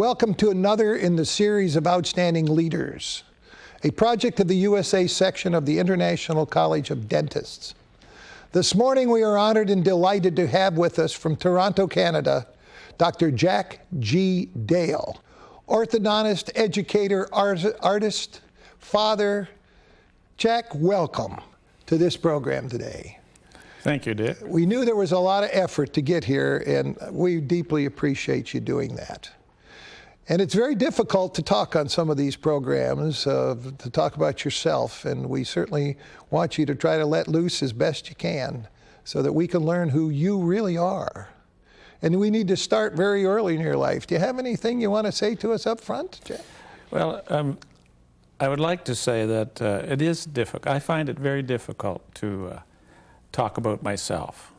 Welcome to another in the series of Outstanding Leaders, a project of the USA section of the International College of Dentists. This morning we are honored and delighted to have with us from Toronto, Canada, Dr. Jack G. Dale, orthodontist, educator, artist, father. Jack, welcome to this program today. Thank you, Dick. We knew there was a lot of effort to get here, and we deeply appreciate you doing that. And it's very difficult to talk on some of these programs, to talk about yourself, and we certainly want you to try to let loose as best you can so that we can learn who you really are. And we need to start very early in your life. Do you have anything you want to say to us up front, Jack? Well, I would like to say that it is difficult. I find it very difficult to talk about myself.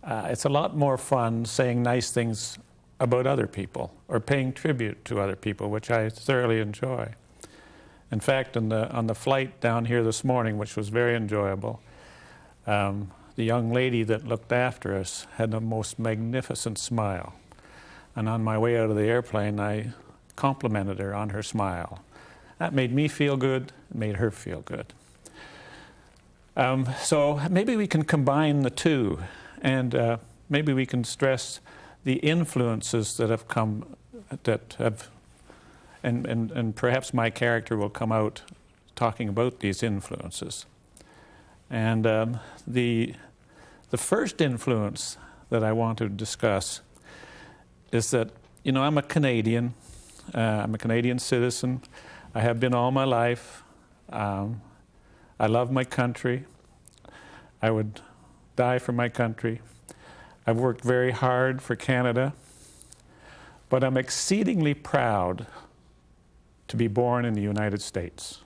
It's a lot more fun saying nice things about other people or paying tribute to other people, which I thoroughly enjoy. In fact, on the flight down here this morning, which was very enjoyable, the young lady that looked after us had the most magnificent smile. And on my way out of the airplane, I complimented her on her smile. That made me feel good, it made her feel good. So maybe we can combine the two, and maybe we can stress the influences that have come, and perhaps my character will come out talking about these influences. And the first influence that I want to discuss is that, you know, I'm a Canadian. I'm a Canadian citizen. I have been all my life. I love my country. I would die for my country. I've worked very hard for Canada, but I'm exceedingly proud to be born in the United States.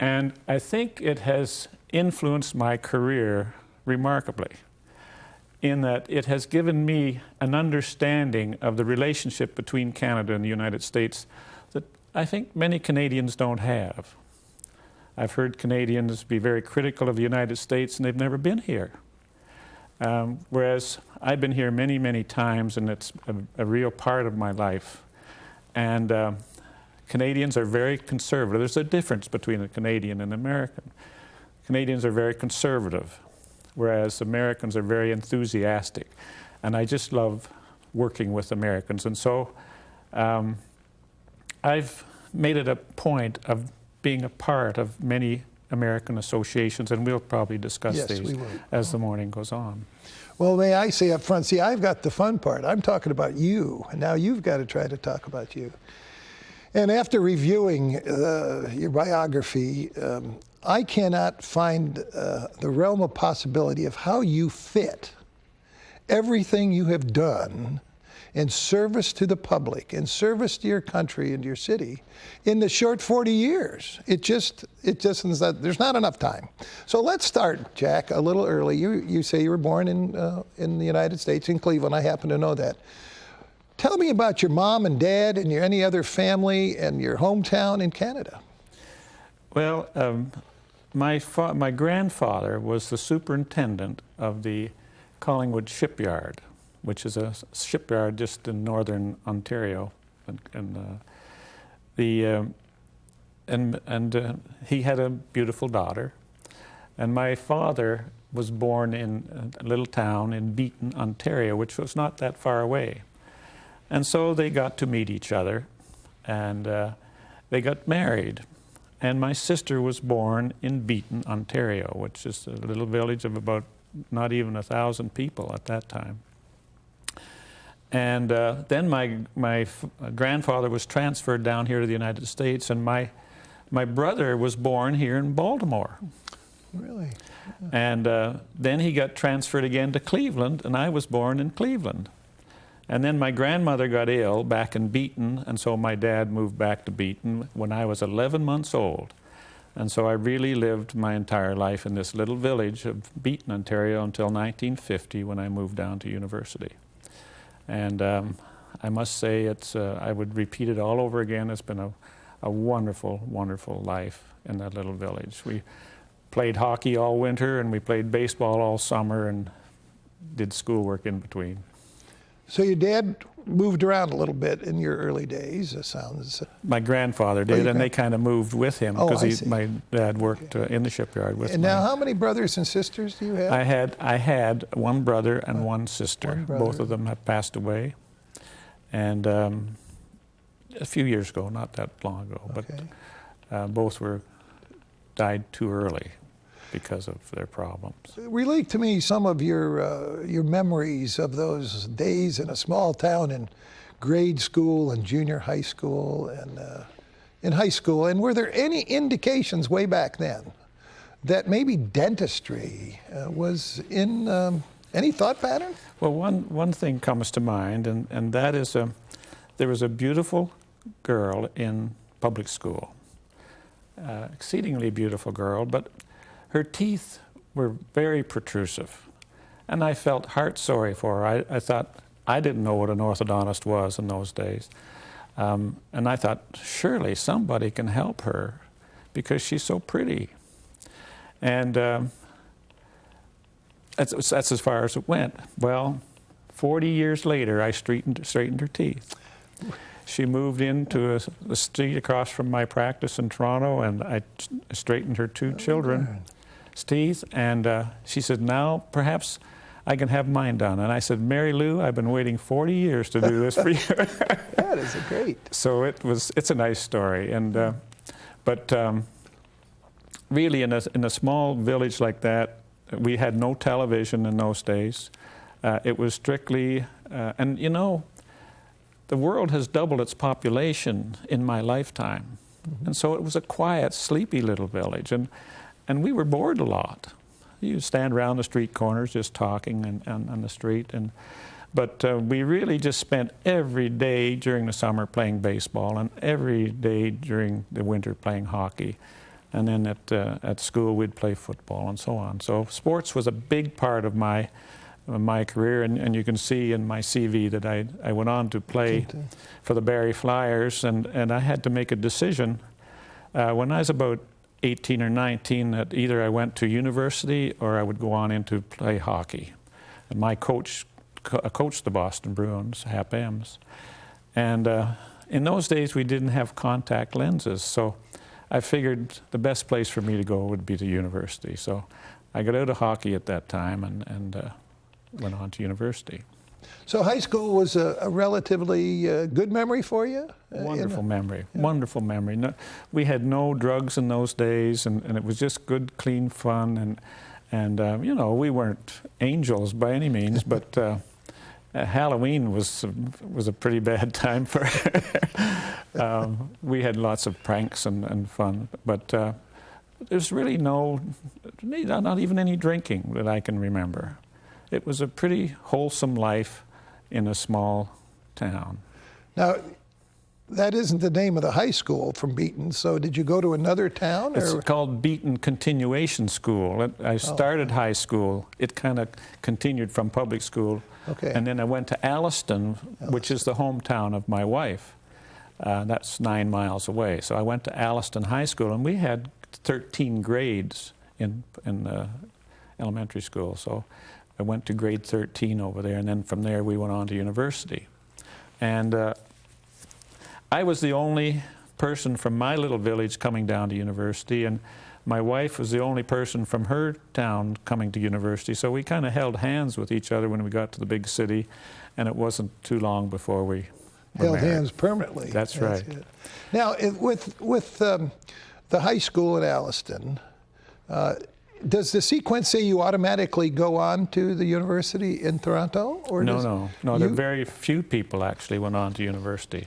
And I think it has influenced my career remarkably, in that it has given me an understanding of the relationship between Canada and the United States that I think many Canadians don't have. I've heard Canadians be very critical of the United States, and they've never been here. Whereas I've been here many, many times, and it's a real part of my life. And Canadians are very conservative. There's a difference between a Canadian and an American. Canadians are very conservative, whereas Americans are very enthusiastic. And I just love working with Americans. And so I've made it a point of being a part of many American associations, and we'll probably discuss these as the morning goes on. Well, may I say up front, see, I've got the fun part. I'm talking about you, and now you've got to try to talk about you. And after reviewing your biography, I cannot find the realm of possibility of how you fit everything you have done in service to the public, in service to your country and your city, in the short 40 years. It just is that there's not enough time. So let's start, Jack, a little early. You say you were born in the United States, in Cleveland. I happen to know that. Tell me about your mom and dad and your any other family and your hometown in Canada. Well, my grandfather was the superintendent of the Collingwood shipyard, which is a shipyard just in northern Ontario, and he had a beautiful daughter, and my father was born in a little town in Beaton, Ontario, which was not that far away, and so they got to meet each other, and they got married, and my sister was born in Beaton, Ontario, which is a little village of about not even 1,000 people at that time. And then my grandfather was transferred down here to the United States, and my brother was born here in Baltimore. Really? Yeah. And then he got transferred again to Cleveland, and I was born in Cleveland. And then my grandmother got ill back in Beaton, and so my dad moved back to Beaton when I was 11 months old. And so I really lived my entire life in this little village of Beaton, Ontario, until 1950 when I moved down to university. And I must say, I would repeat it all over again. It's been a wonderful, wonderful life in that little village. We played hockey all winter, and we played baseball all summer, and did schoolwork in between. So your dad moved around a little bit in your early days, it sounds. My grandfather did, and they kind of moved with him Oh, I because see. my dad worked in the shipyard with And me. now, how many brothers and sisters do you have? I had one brother and one sister. One brother. Both of them have passed away, and a few years ago, not that long ago, Okay. but both died too early because of their problems. Relate to me some of your memories of those days in a small town in grade school and junior high school and in high school. And were there any indications way back then that maybe dentistry was in any thought pattern? Well, one thing comes to mind, and that is there was a beautiful girl in public school, exceedingly beautiful girl, but her teeth were very protrusive, and I felt heart sorry for her. I thought, I didn't know what an orthodontist was in those days, and I thought, surely somebody can help her because she's so pretty. And that's as far as it went. Well, 40 years later, I straightened her teeth. She moved into the street across from my practice in Toronto, and I straightened her two children's teeth. And she said, now perhaps I can have mine done. And I said, Mary Lou, I've been waiting 40 years to do this for you. That is great. So it's a nice story. And but really, in a small village like that, we had no television in those days. It was strictly, and you know, the world has doubled its population in my lifetime. And so it was a quiet, sleepy little village. And we were bored a lot. You stand around the street corners just talking on the street. But we really just spent every day during the summer playing baseball and every day during the winter playing hockey. And then at school we'd play football and so on. So sports was a big part of my career, and you can see in my CV that I went on to play for the Barrie Flyers, and I had to make a decision when I was about 18 or 19 that either I went to university or I would go on into play hockey. And my coach coached the Boston Bruins, Hap Ems, and in those days we didn't have contact lenses, so I figured the best place for me to go would be to university. So I got out of hockey at that time and went on to university. So high school was a relatively good memory for you? Wonderful memory, wonderful memory. No, we had no drugs in those days, and it was just good, clean fun. And you know, we weren't angels by any means, but Halloween was a pretty bad time for we had lots of pranks and fun, but there's really not even any drinking that I can remember. It was a pretty wholesome life in a small town. Now, that isn't the name of the high school from Beaton, so did you go to another town? It's called Beaton Continuation School. I started high school. It kind of continued from public school. Okay. And then I went to Alliston, which is the hometown of my wife. That's 9 miles away. So I went to Alliston High School, and we had 13 grades in elementary school. So I went to grade 13 over there, and then from there we went on to university. And I was the only person from my little village coming down to university, and my wife was the only person from her town coming to university. So we kind of held hands with each other when we got to the big city, and it wasn't too long before we were held married. Hands permanently. That's right. It. Now, with the high school at Alliston, does the sequence say you automatically go on to the university in Toronto? Or No. There are very few people actually went on to university.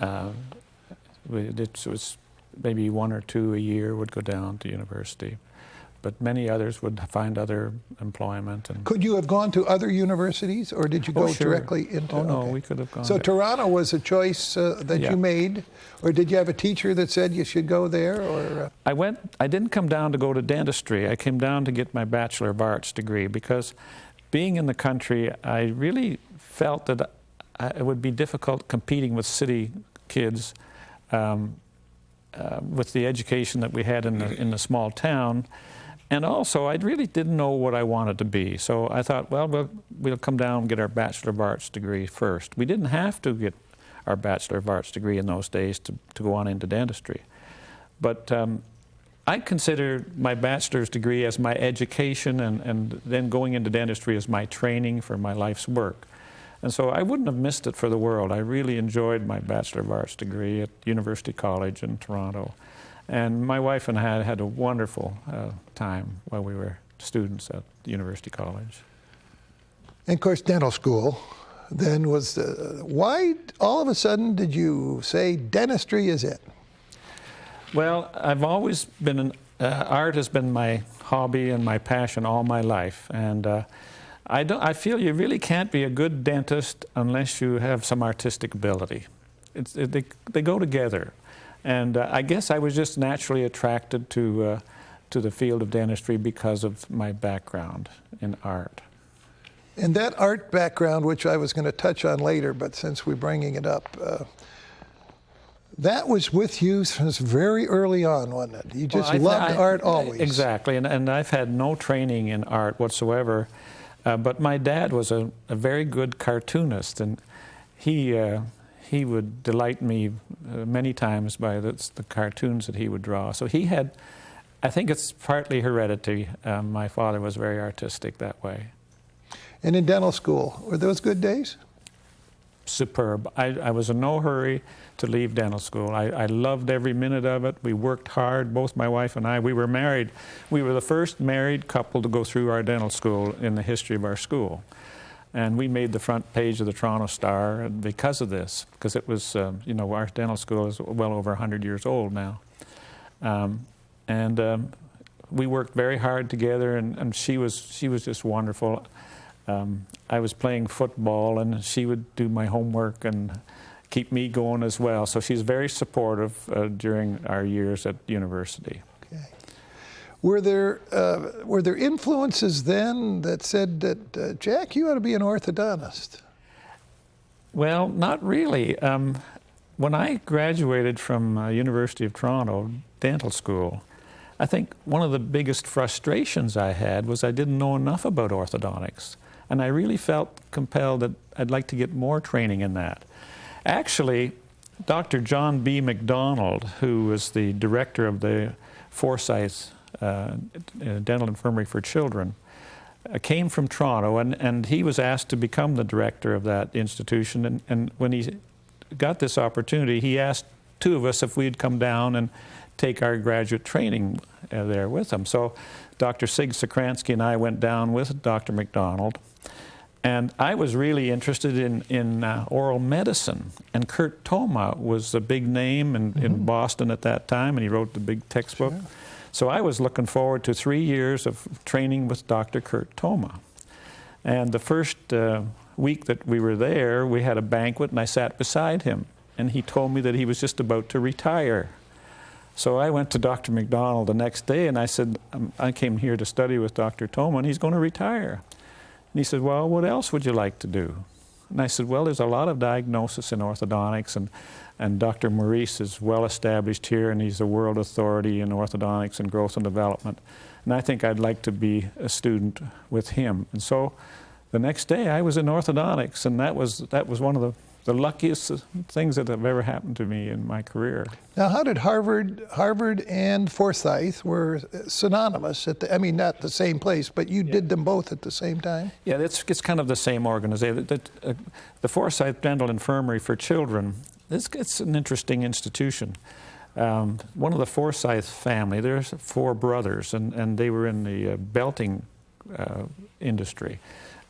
It was maybe 1 or 2 a year would go down to university, but many others would find other employment. And could you have gone to other universities, or did you go sure. directly into? Oh no, we could have gone. So there. Toronto was a choice that you made, or did you have a teacher that said you should go there? Or I didn't come down to go to dentistry. I came down to get my Bachelor of Arts degree because, being in the country, I really felt that it would be difficult competing with city kids with the education that we had in the small town. And also, I really didn't know what I wanted to be. So I thought, well, we'll come down and get our Bachelor of Arts degree first. We didn't have to get our Bachelor of Arts degree in those days to go on into dentistry. But I considered my bachelor's degree as my education, and then going into dentistry as my training for my life's work. And so I wouldn't have missed it for the world. I really enjoyed my Bachelor of Arts degree at University College in Toronto. And my wife and I had a wonderful time while we were students at University College. And of course, dental school then was, why all of a sudden did you say dentistry is it? Well, I've always been, art has been my hobby and my passion all my life. And I feel you really can't be a good dentist unless you have some artistic ability. They go together. And I guess I was just naturally attracted to the field of dentistry because of my background in art. And that art background, which I was going to touch on later, but since we're bringing it up, that was with you since very early on, wasn't it? You just loved art always. Exactly, and I've had no training in art whatsoever, but my dad was a very good cartoonist, and he would delight me many times by the cartoons that he would draw. So he had, I think it's partly heredity. My father was very artistic that way. And in dental school, were those good days? Superb. I was in no hurry to leave dental school. I loved every minute of it. We worked hard, both my wife and I. We were married. We were the first married couple to go through our dental school in the history of our school. And we made the front page of the Toronto Star because of this, because it was, you know, our dental school is well over 100 years old now. We worked very hard together, and she was just wonderful. I was playing football, and she would do my homework and keep me going as well. So she's very supportive during our years at university. Okay. Were there influences then that said that, Jack, you ought to be an orthodontist? Well, not really. When I graduated from University of Toronto Dental School, I think one of the biggest frustrations I had was I didn't know enough about orthodontics. And I really felt compelled that I'd like to get more training in that. Actually, Dr. John B. McDonald, who was the director of the Forsyth Dental Infirmary for Children, came from Toronto, and he was asked to become the director of that institution. And when he got this opportunity, he asked two of us if we'd come down and take our graduate training there with him. So Dr. Sig Sokransky and I went down with Dr. McDonald. And I was really interested in oral medicine. And Kurt Thoma was a big name in Boston at that time, and he wrote the big textbook. Sure. So I was looking forward to 3 years of training with Dr. Kurt Thoma. And the first week that we were there, we had a banquet, and I sat beside him. And he told me that he was just about to retire. So I went to Dr. McDonald the next day, and I said, I came here to study with Dr. Thoma, and he's going to retire. And he said, well, what else would you like to do? And I said, well, there's a lot of diagnosis in orthodontics, and Dr. Maurice is well established here, and he's a world authority in orthodontics and growth and development. And I think I'd like to be a student with him. And so the next day I was in orthodontics, and that was one of the luckiest things that have ever happened to me in my career. Now, how did Harvard and Forsyth were synonymous at the, I mean, not the same place, but you did them both at the same time? Yeah, it's kind of the same organization. The Forsyth Dental Infirmary for Children, it's an interesting institution. One of the Forsyth family, there's 4 brothers, and they were in the belting industry,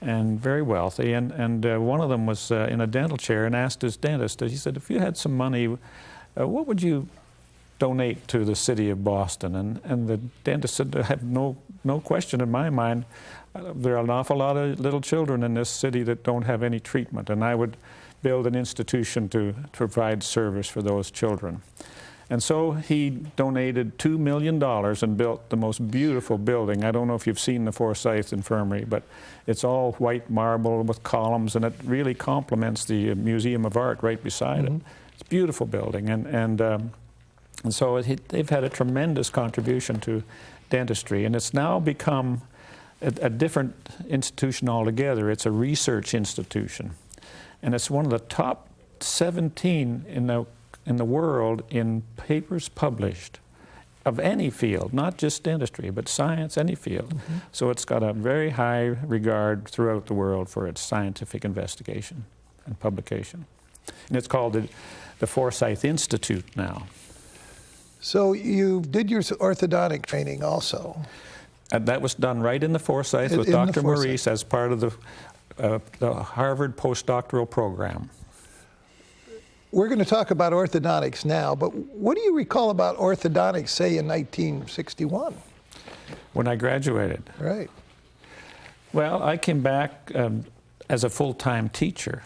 and very wealthy, and one of them was in a dental chair and asked his dentist, he said, if you had some money, what would you donate to the city of Boston? And the dentist said, I have no question in my mind, there are an awful lot of little children in this city that don't have any treatment, and I would build an institution to provide service for those children. And so he donated $2 million and built the most beautiful building. I don't know if you've seen the Forsyth Infirmary, but it's all white marble with columns, and it really complements the Museum of Art right beside it. It's a beautiful building. And And so they've had a tremendous contribution to dentistry, and it's now become a different institution altogether. It's a research institution, and it's one of the top 17 in the world in papers published of any field, not just dentistry, but science, any field. Mm-hmm. So it's got a very high regard throughout the world for its scientific investigation and publication. And it's called the Forsyth Institute now. So you did your orthodontic training also. And that was done right in the Forsyth with Dr. Maurice as part of the Harvard postdoctoral program. We're going to talk about orthodontics now, but what do you recall about orthodontics, say, in 1961? When I graduated. Right. Well, I came back as a full-time teacher.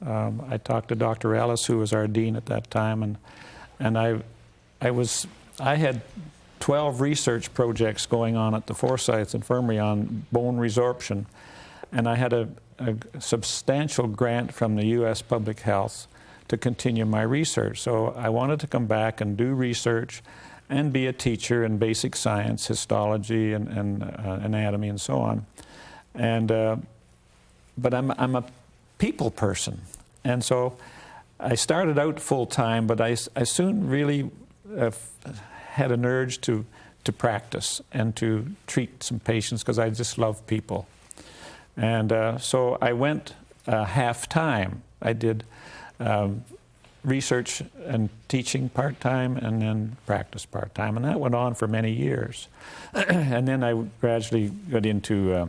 I talked to Dr. Ellis, who was our dean at that time, and I had 12 research projects going on at the Forsyth Infirmary on bone resorption, and I had a substantial grant from the U.S. Public Health to continue my research. So I wanted to come back and do research and be a teacher in basic science, histology, and anatomy, and so on. But I'm a people person, and so I started out full-time, but I soon really had an urge to practice and to treat some patients because I just love people. And so I went half-time. I did research and teaching part-time and then practice part-time, and that went on for many years. And then I gradually got into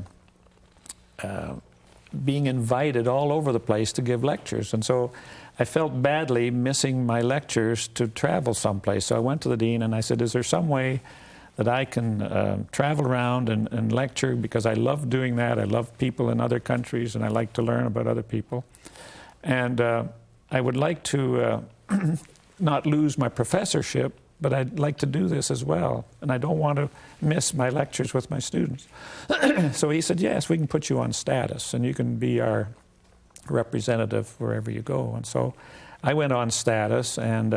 being invited all over the place to give lectures, and so I felt badly missing my lectures to travel someplace. So I went to the dean and I said, is there some way that I can travel around and lecture, because I love doing that. I love people in other countries and I like to learn about other people. And I would like to not lose my professorship, but I'd like to do this as well. And I don't want to miss my lectures with my students. So he said, yes, we can put you on status and you can be our representative wherever you go. And so I went on status, and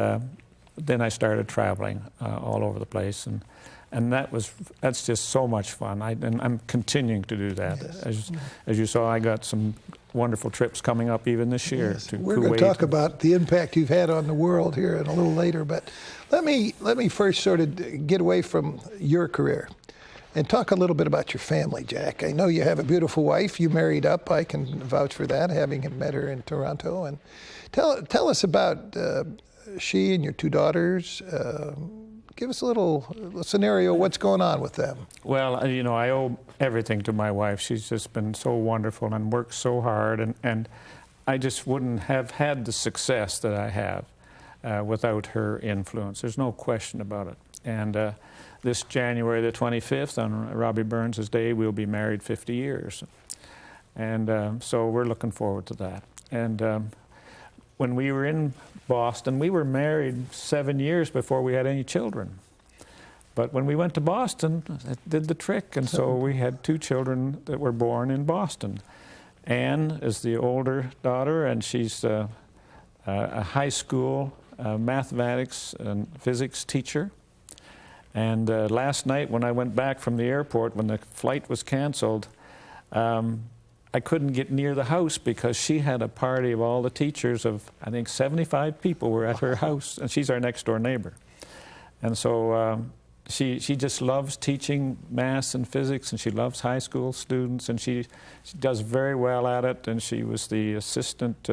then I started traveling all over the place, and that's just so much fun. And I'm continuing to do that. Yes. As you saw, I got some wonderful trips coming up even this year. Yes. To We're Kuwait. going to talk about the impact you've had on the world here in a little later, but let me first sort of get away from your career and talk a little bit about your family, Jack. I know you have a beautiful wife. You married up. I can vouch for that, having met her in Toronto. And tell us about she and your two daughters. Give us a little scenario. What's going on with them? Well, I owe everything to my wife. She's just been so wonderful and worked so hard, and I just wouldn't have had the success that I have without her influence. There's no question about it. And this January the 25th, on Robbie Burns' day, we'll be married 50 years. And so we're looking forward to that. And when we were in Boston, we were married 7 years before we had any children. But when we went to Boston, it did the trick. And so we had two children that were born in Boston. Anne is the older daughter, and she's a high school mathematics and physics teacher. And last night when I went back from the airport, when the flight was canceled, I couldn't get near the house because she had a party of all the teachers of, I think, 75 people were at her house, and she's our next door neighbor. And so she just loves teaching math and physics, and she loves high school students, and she does very well at it, and she was the assistant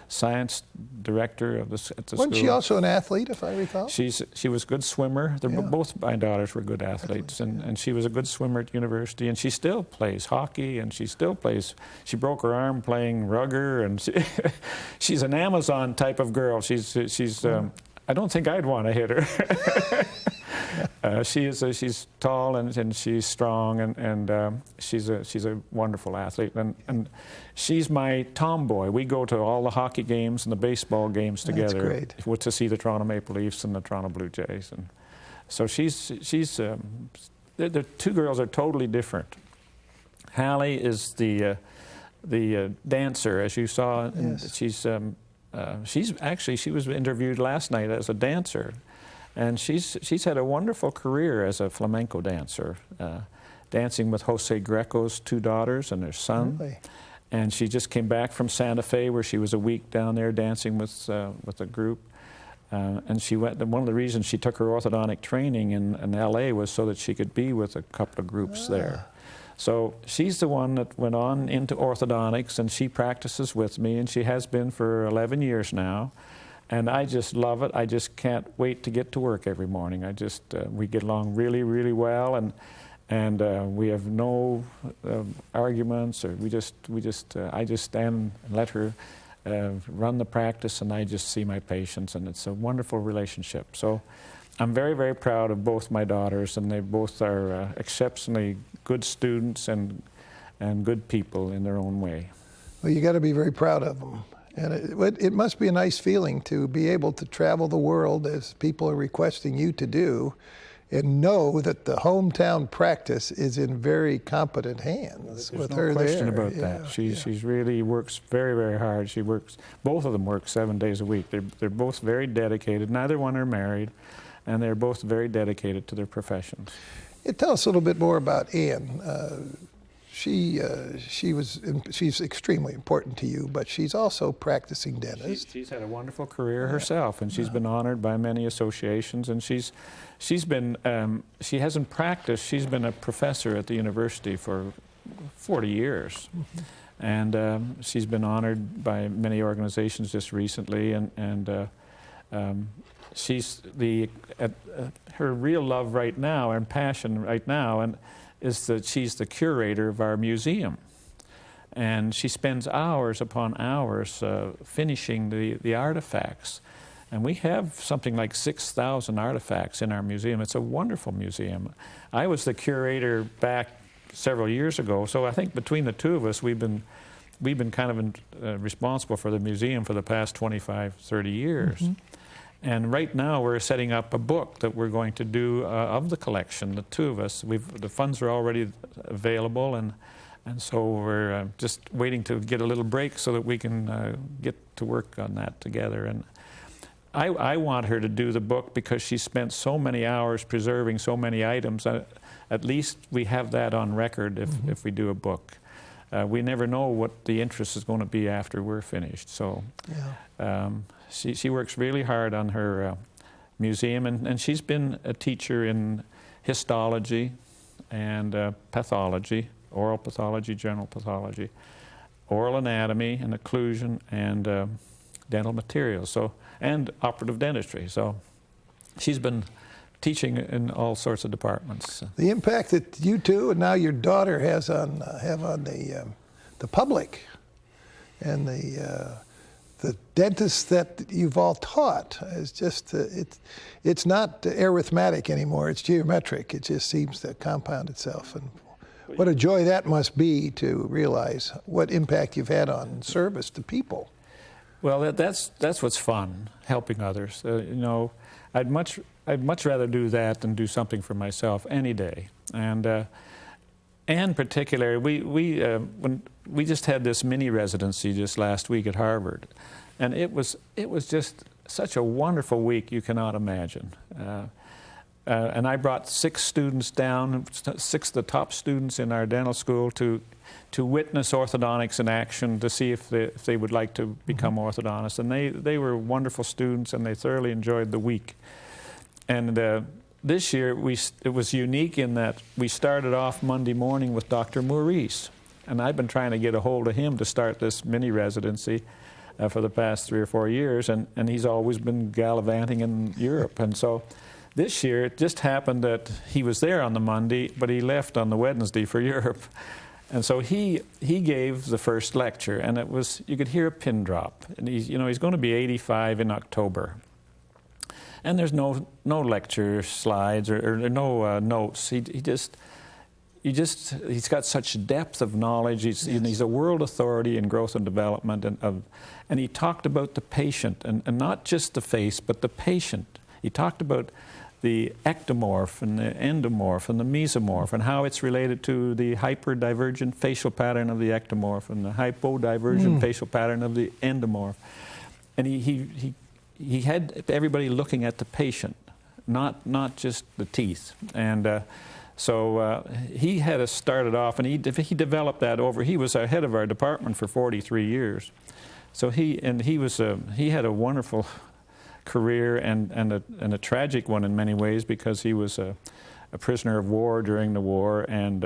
science director of at the school. Wasn't she also an athlete, if I recall? She was a good swimmer. Both my daughters were good athletes, and she was a good swimmer at university, and she still plays hockey, and she broke her arm playing rugger, and she's an Amazon type of girl. She's I don't think I'd want to hit her. She's tall and she's strong, and she's a wonderful athlete, and she's my tomboy. We go to all the hockey games and the baseball games together. That's great. To see the Toronto Maple Leafs and the Toronto Blue Jays, and so the two girls are totally different. Hallie is the dancer, as you saw. Yes. She was interviewed last night as a dancer. And she's had a wonderful career as a flamenco dancer, dancing with Jose Greco's 2 daughters and their son. Really? And she just came back from Santa Fe, where she was a week down there dancing with a group. And she went. One of the reasons she took her orthodontic training in L.A. was so that she could be with a couple of groups there. So she's the one that went on into orthodontics, and she practices with me, and she has been for 11 years now. And I just love it. I just can't wait to get to work every morning. We get along really, really well, and we have no arguments, or I just stand and let her run the practice, and I just see my patients, and it's a wonderful relationship. So I'm very, very proud of both my daughters, and they both are exceptionally good students and good people in their own way. Well, you got to be very proud of them. And it must be a nice feeling to be able to travel the world, as people are requesting you to do, and know that the hometown practice is in very competent hands with her there. There's no question about that. She's really works very, very hard. Both of them work 7 days a week. They're both very dedicated. Neither one are married, and they're both very dedicated to their professions. Tell us a little bit more about Ann. She's extremely important to you, but she's also practicing dentist. She's had a wonderful career herself, and she's been honored by many associations. And she hasn't practiced. She's been a professor at the university for 40 yees, and she's been honored by many organizations just recently. She's her real love right now and passion right now, and is that she's the curator of our museum. And she spends hours upon hours finishing the artifacts. And we have something like 6,000 artifacts in our museum. It's a wonderful museum. I was the curator back several years ago, so I think between the two of us, we've been kind of responsible for the museum for the past 25, 30 years. And right now we're setting up a book that we're going to do of the collection, the two of us. The funds are already available, and so we're just waiting to get a little break so that we can get to work on that together. And I want her to do the book because she spent so many hours preserving so many items. At least we have that on record if we do a book. We never know what the interest is going to be after we're finished. So she works really hard on her museum, and she's been a teacher in histology and pathology, oral pathology, general pathology, oral anatomy and occlusion, and dental materials, and operative dentistry. So she's been teaching in all sorts of departments. The impact that you two and now your daughter have on the public and the dentists that you've all taught is just it's not arithmetic anymore. It's geometric. It just seems to compound itself. And what a joy that must be to realize what impact you've had on service to people. Well, that's what's fun, helping others. I'd much rather do that than do something for myself any day. And particularly, when we just had this mini residency just last week at Harvard, and it was just such a wonderful week you cannot imagine. And I brought 6 students down, 6 of the top students in our dental school to witness orthodontics in action, to see if they would like to become orthodontists. And they were wonderful students, and they thoroughly enjoyed the week. And this year, it was unique in that we started off Monday morning with Dr. Maurice. And I've been trying to get a hold of him to start this mini residency for the past 3 or 4 years, and he's always been gallivanting in Europe. And so this year, it just happened that he was there on the Monday, but he left on the Wednesday for Europe. And so he gave the first lecture, and it was, you could hear a pin drop. And he's going to be 85 in October. And there's no lecture slides or no notes. He's got such depth of knowledge. He's a world authority in growth and development, and he talked about the patient, and not just the face, but the patient. He talked about the ectomorph and the endomorph and the mesomorph, and how it's related to the hyperdivergent facial pattern of the ectomorph and the hypodivergent facial pattern of the endomorph. And he had everybody looking at the patient not just the teeth. And so he had us started off, and he developed that over. He was head of our department for 43 years. So he had a wonderful career and a tragic one in many ways, because he was a prisoner of war during the war and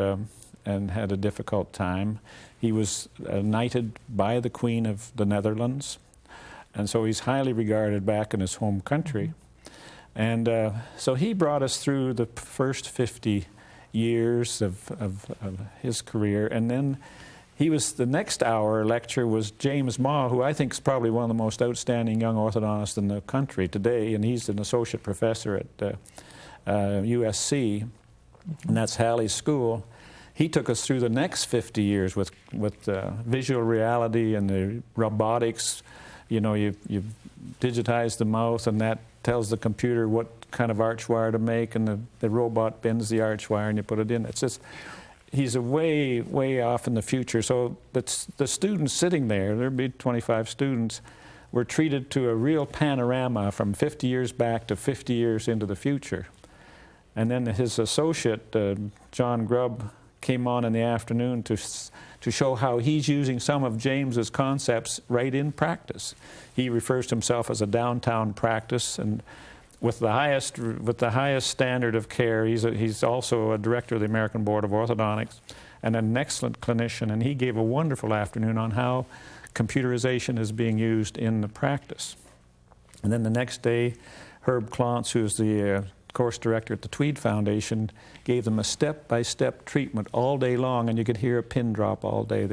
had a difficult time. He was knighted by the Queen of the Netherlands, and so he's highly regarded back in his home country. And so he brought us through the first 50 years of his career, and then the next hour lecture was James Maw, who I think is probably one of the most outstanding young orthodontists in the country today, and he's an associate professor at USC, and that's Halley's school. He took us through the next 50 years with visual reality and the robotics. You know, you digitize the mouth, and that tells the computer what kind of arch wire to make, and the robot bends the arch wire and you put it in. It's just, he's a way off in the future. So the students sitting there'd be 25 students, were treated to a real panorama from 50 years back to 50 years into the future. And then his associate, John Grubb, came on in the afternoon to show how he's using some of James's concepts right in practice. He refers to himself as a downtown practice, and with the highest standard of care. He's also a director of the American Board of Orthodontics and an excellent clinician, and he gave a wonderful afternoon on how computerization is being used in the practice. And then the next day, Herb Klontz, who's the course director at the Tweed Foundation, gave them a step-by-step treatment all day long, and you could hear a pin drop all day.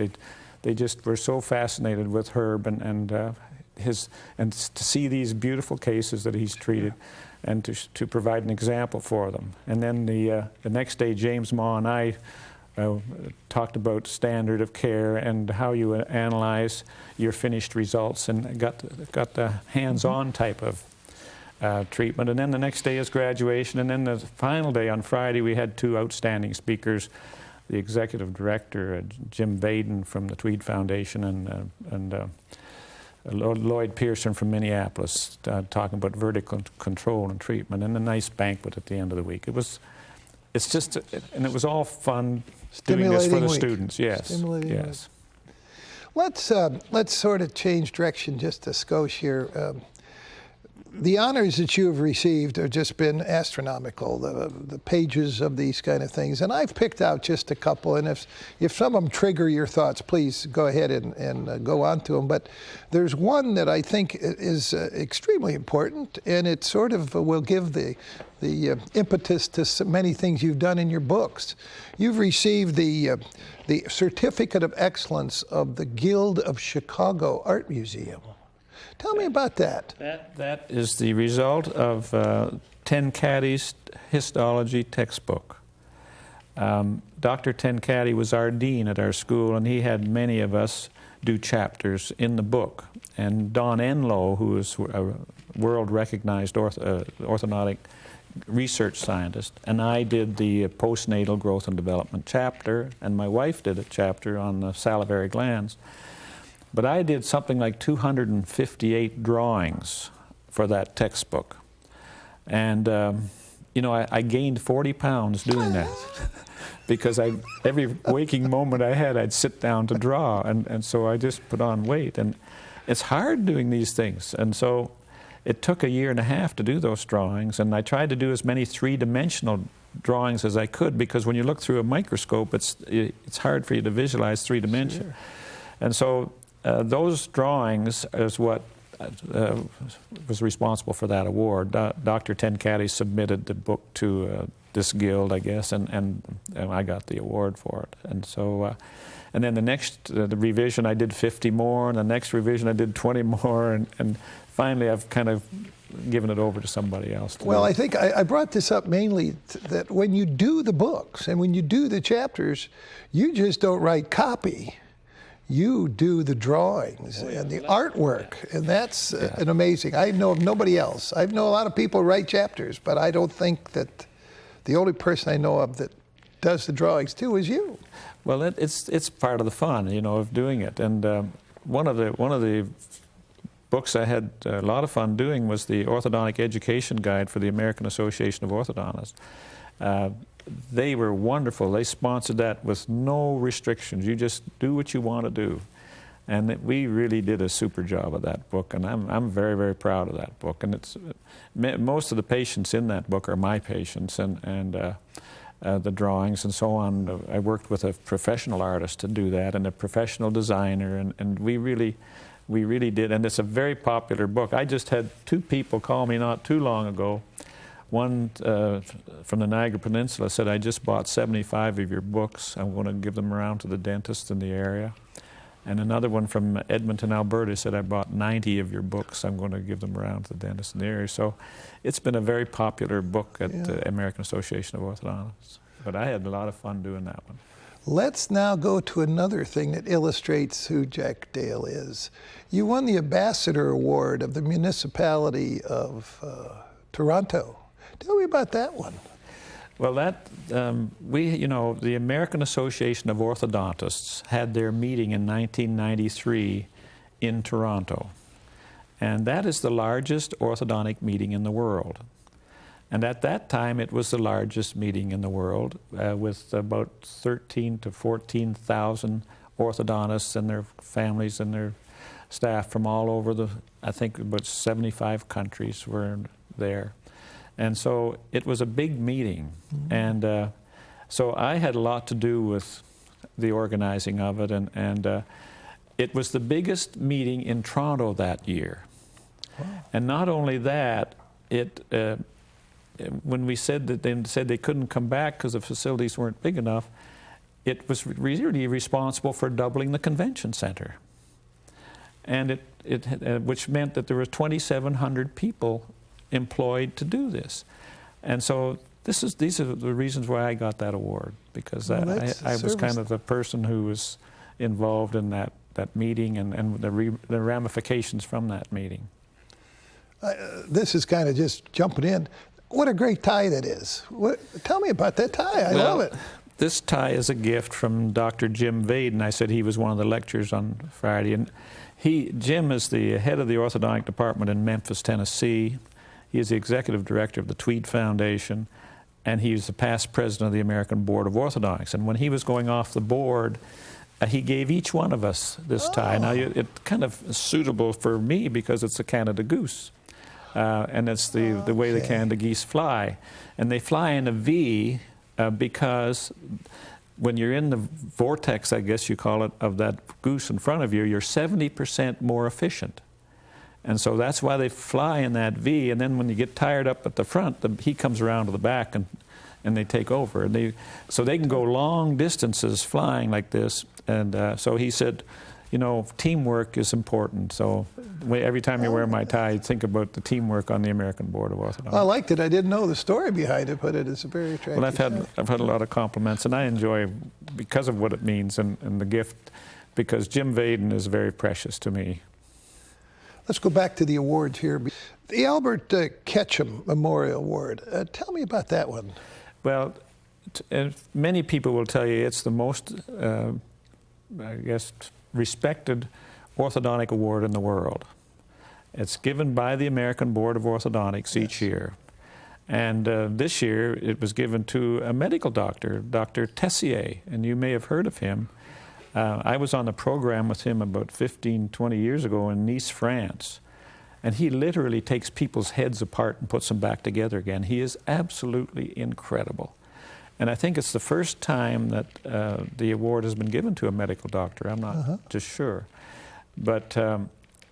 They just were so fascinated with Herb and to see these beautiful cases that he's treated, and to provide an example for them. And then the next day, James Maw and I talked about standard of care and how you analyze your finished results, and got the hands-on type of treatment. And then the next day is graduation, and then the final day on Friday we had two outstanding speakers, the executive director Jim Vaden from the Tweed Foundation, and Lloyd Pearson from Minneapolis, talking about vertical control and treatment, and a nice banquet at the end of the week. It was all fun doing this for the students. Yes, yes. Let's sort of change direction just a skosh here. The honors that you have received have just been astronomical, the pages of these kind of things. And I've picked out just a couple, and if some of them trigger your thoughts, please go ahead and go on to them. But there's one that I think is extremely important, and it sort of will give the impetus to so many things you've done in your books. You've received the Certificate of Excellence of the Guild of Chicago Art Museum. Tell me about that. That is the result of Tenkati's histology textbook. Dr. Tenkati was our dean at our school, and he had many of us do chapters in the book. And Don Enlow, who is a world-recognized orthodontic research scientist, and I did the postnatal growth and development chapter, and my wife did a chapter on the salivary glands. But I did something like 258 drawings for that textbook. And, I gained 40 pounds doing that. Because every waking moment I had, I'd sit down to draw. And so I just put on weight. And it's hard doing these things. And so it took a year and a half to do those drawings. And I tried to do as many three-dimensional drawings as I could, because when you look through a microscope, it's hard for you to visualize three dimension. Sure. And so those drawings is what was responsible for that award. Dr. Tenkati submitted the book to this guild, I guess, and I got the award for it. And so, and then the next the revision, I did 50 more, and the next revision I did 20 more, and finally I've kind of given it over to somebody else. Well, I think I brought this up mainly that when you do the books and when you do the chapters, you just don't write copy. You do the drawings and the artwork, and that's an amazing. I know of nobody else. I know a lot of people write chapters, but I don't think that the only person I know of that does the drawings too is you. Well, it's part of the fun, of doing it. And one of the books I had a lot of fun doing was the Orthodontic Education Guide for the American Association of Orthodontists. They were wonderful. They sponsored that with no restrictions. You just do what you want to do. And we really did a super job of that book, and I'm very, very proud of that book. And it's most of the patients in that book are my patients, and the drawings and so on. I worked with a professional artist to do that, and a professional designer, and we really did. And it's a very popular book. I just had 2 people call me not too long ago. One from the Niagara Peninsula said, "I just bought 75 of your books. I'm going to give them around to the dentists in the area." And another one from Edmonton, Alberta said, "I bought 90 of your books. I'm going to give them around to the dentists in the area." So it's been a very popular book at the American Association of Orthodontists. But I had a lot of fun doing that one. Let's now go to another thing that illustrates who Jack Dale is. You won the Ambassador Award of the Municipality of Toronto. Tell me about that one. Well, the American Association of Orthodontists had their meeting in 1993 in Toronto. And that is the largest orthodontic meeting in the world. And at that time, it was the largest meeting in the world with about 13 to 14,000 orthodontists and their families and their staff from all over I think about 75 countries were there. And so it was a big meeting. Mm-hmm. And so I had a lot to do with the organizing of it. And it was the biggest meeting in Toronto that year. Wow. And not only that, when we said that they couldn't come back because the facilities weren't big enough, it was really responsible for doubling the convention center. And which meant that there were 2,700 people employed to do this. And so these are the reasons why I got that award, because I was kind of the person who was involved in that meeting and the ramifications from that meeting. This is kind of just jumping in. What a great tie that is. Tell me about that tie. I love it. This tie is a gift from Dr. Jim Vaden. I said he was one of the lecturers on Friday. And Jim is the head of the orthodontic department in Memphis, Tennessee. He is the executive director of the Tweed Foundation, and he is the past president of the American Board of Orthodontics. And when he was going off the board, he gave each one of us this tie. Now, it's kind of suitable for me because it's a Canada goose. And it's the way the Canada geese fly. And they fly in a V because when you're in the vortex, I guess you call it, of that goose in front of you, you're 70% more efficient. And so that's why they fly in that V. And then when you get tired up at the front, he comes around to the back and they take over. And so they can go long distances flying like this. And so he said, you know, teamwork is important. So every time you wear my tie, think about the teamwork on the American Board of Orthodontics. I liked it. I didn't know the story behind it, but it is a very attractive. Well, I've had a lot of compliments, and I enjoy because of what it means and the gift, because Jim Vaden is very precious to me. Let's go back to the awards here. The Albert Ketchum Memorial Award. Tell me about that one. Well, many people will tell you it's the most, I guess, respected orthodontic award in the world. It's given by the American Board of Orthodontics each year. And this year it was given to a medical doctor, Dr. Tessier, and you may have heard of him. I was on the program with him about 15, 20 years ago in Nice, France. And he literally takes people's heads apart and puts them back together again. He is absolutely incredible. And I think it's the first time that the award has been given to a medical doctor. I'm not just sure. But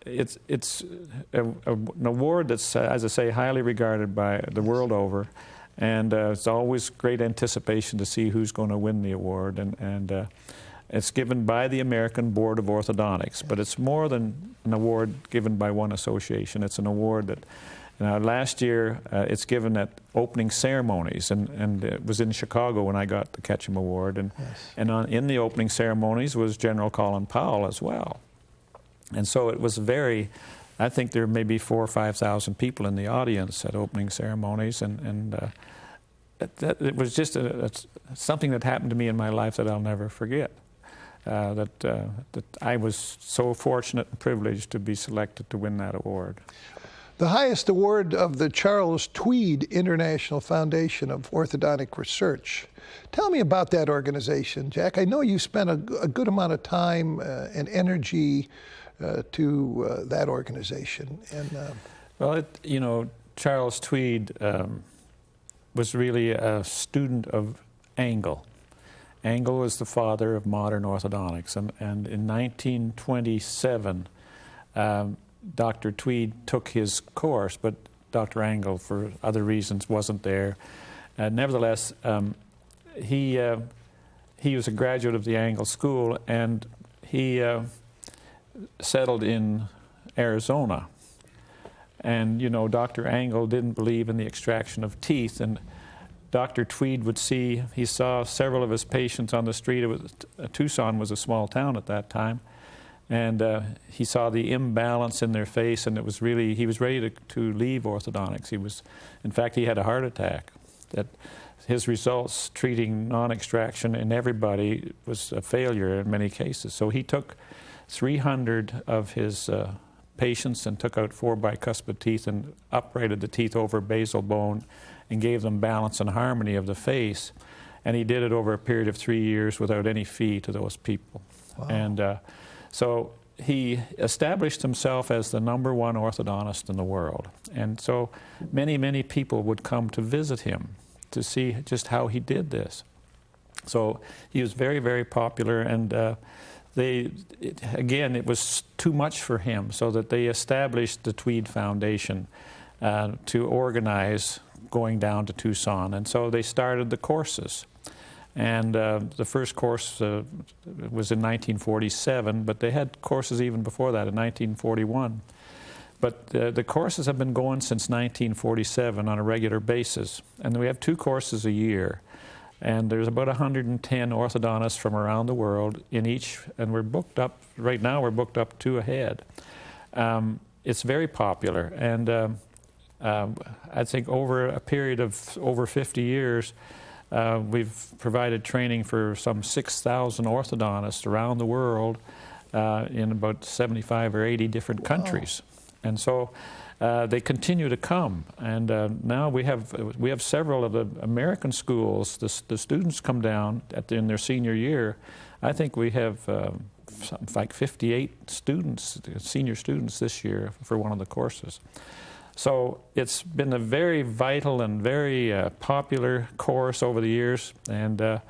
it's an award that's, as I say, highly regarded by the world over. And it's always great anticipation to see who's going to win the award. And it's given by the American Board of Orthodontics. But it's more than an award given by one association. It's an award that last year, it's given at opening ceremonies, and it was in Chicago when I got the Ketchum Award. And, in the opening ceremonies was General Colin Powell as well. And so it was I think there may be 4,000 or 5,000 people in the audience at opening ceremonies, and it was just something that happened to me in my life that I'll never forget. that I was so fortunate and privileged to be selected to win that award. The highest award of the Charles Tweed International Foundation of Orthodontic Research. Tell me about that organization, Jack. I know you spent a good amount of time and energy to that organization. And well, Charles Tweed was really a student of Angle. Angle was the father of modern orthodontics, and in 1927, Dr. Tweed took his course, but Dr. Angle, for other reasons, wasn't there. Nevertheless, he was a graduate of the Angle School, and he settled in Arizona. And, Dr. Angle didn't believe in the extraction of teeth, and Dr. Tweed he saw several of his patients on the street. Tucson was a small town at that time. And he saw the imbalance in their face, and he was ready to leave orthodontics. In fact, he had a heart attack. That his results treating non-extraction in everybody was a failure in many cases. So he took 300 of his patients and took out 4 bicuspid teeth and uprated the teeth over basal bone and gave them balance and harmony of the face. And he did it over a period of 3 years without any fee to those people. Wow. And so he established himself as the #1 orthodontist in the world. And so many, many people would come to visit him to see just how he did this. So he was very, very popular, and it was too much for him, so that they established the Tweed Foundation to organize going down to Tucson. And so they started the courses. And the first course was in 1947, but they had courses even before that, in 1941. But the courses have been going since 1947 on a regular basis. And we have 2 courses a year. And there's about 110 orthodontists from around the world in each, and we're booked up, right now we're booked up 2 ahead. It's very popular, and I think over a period of over 50 years, we've provided training for some 6,000 orthodontists around the world in about 75 or 80 different countries. And so they continue to come. And now we have several of the American schools. The students come down in their senior year. I think we have something like 58 students, senior students this year for one of the courses. So it's been a very vital and very popular course over the years, and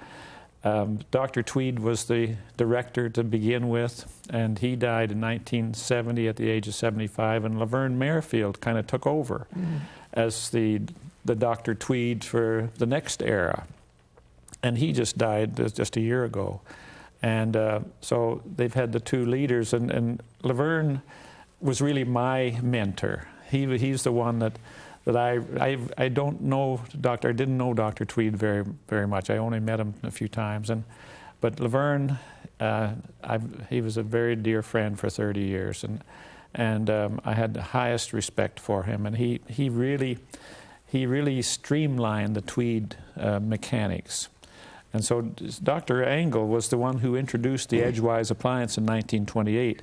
Dr. Tweed was the director to begin with, and he died in 1970 at the age of 75, and Laverne Merrifield kind of took over as the Dr. Tweed for the next era, and he just died just a year ago. And so they've had the 2 leaders, and Laverne was really my mentor. He's the one that I don't know I didn't know Dr. Tweed very, very much. I only met him a few times. But Laverne, he was a very dear friend for 30 years. And I had the highest respect for him. And he really streamlined the Tweed mechanics. And so Dr. Angle was the one who introduced the Edgewise appliance in 1928.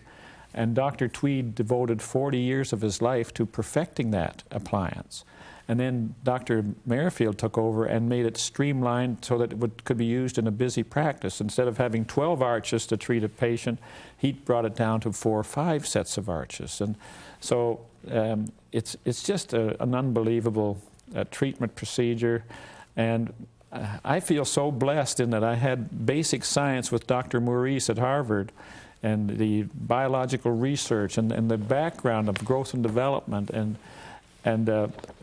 And Dr. Tweed devoted 40 years of his life to perfecting that appliance. And then Dr. Merrifield took over and made it streamlined so that it could be used in a busy practice. Instead of having 12 arches to treat a patient, he brought it down to 4 or 5 sets of arches. And so it's just an unbelievable treatment procedure. And I feel so blessed in that I had basic science with Dr. Maurice at Harvard, and the biological research and the background of growth and development, and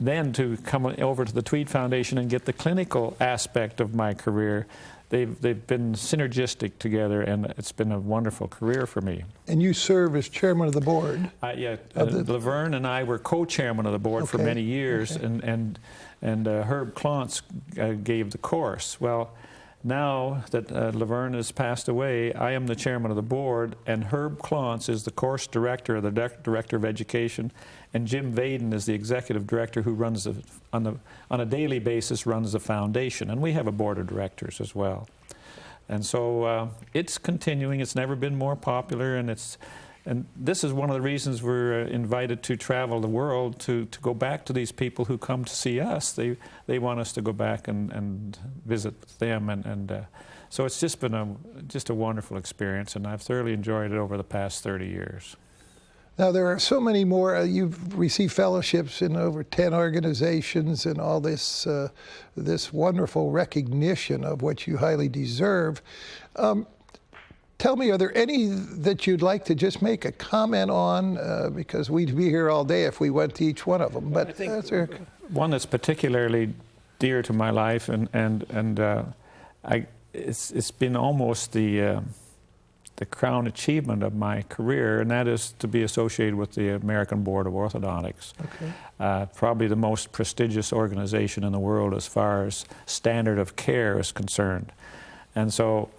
then to come over to the Tweed Foundation and get the clinical aspect of my career. They've been synergistic together, and it's been a wonderful career for me. And you serve as chairman of the board? Laverne and I were co-chairman of the board for many years, and Herb Klontz gave the course. Well, now that Laverne has passed away, I am the chairman of the board, and Herb Klontz is the course director, the director of education, and Jim Vaden is the executive director who runs on a daily basis runs the foundation, and we have a board of directors as well. And so it's continuing. It's never been more popular, and this is one of the reasons we're invited to travel the world to go back to these people who come to see us. They want us to go back and visit them, and so it's just been a wonderful experience, and I've thoroughly enjoyed it over the past 30 years. Now, there are so many more. You've received fellowships in over 10 organizations and all this, this wonderful recognition of what you highly deserve. Tell me, are there any that you'd like to just make a comment on? Because we'd be here all day if we went to each one of them. But I think one that's particularly dear to my life, it's been almost the crown achievement of my career, and that is to be associated with the American Board of Orthodontics. Okay. Probably the most prestigious organization in the world as far as standard of care is concerned. And so